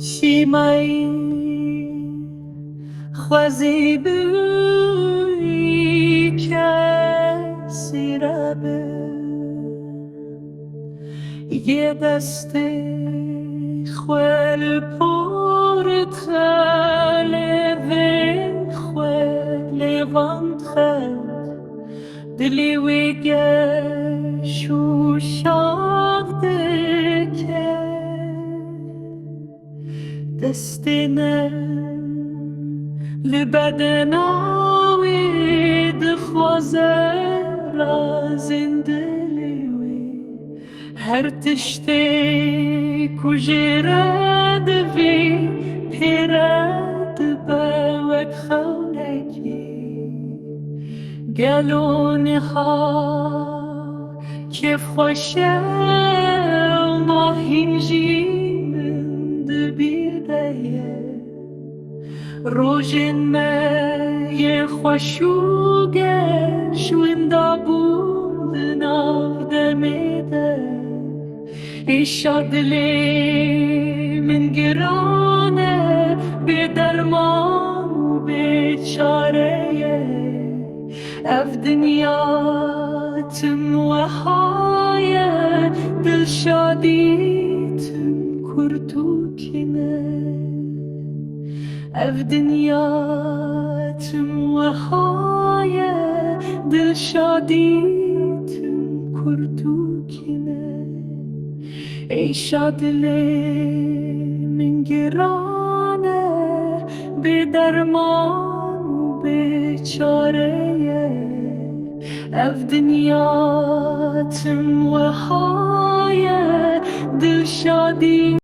شیمایی خوازی بوی کسی را به یه دست خوال پر تله خوال وانتخد دلی ویگه شو شاقده که دستینه لبدناوی دخوازه را زندلیوی هر تشتی کجره دوی پیرد باوک خونکی گلونی ها که خوشه ماهی من دبیده روژن می خوشوگه شوین دابون ناو دمیده ایشا دلی من گرانه به درمان و به چاره اف دنیا تم وهای دل شادی تم کرتو کنه اف دنیا تم وهای دل شادی تم کرتو کنه ای شادلی من گرانه به درمان و به چاره اف دنیا تم وهای دل شادی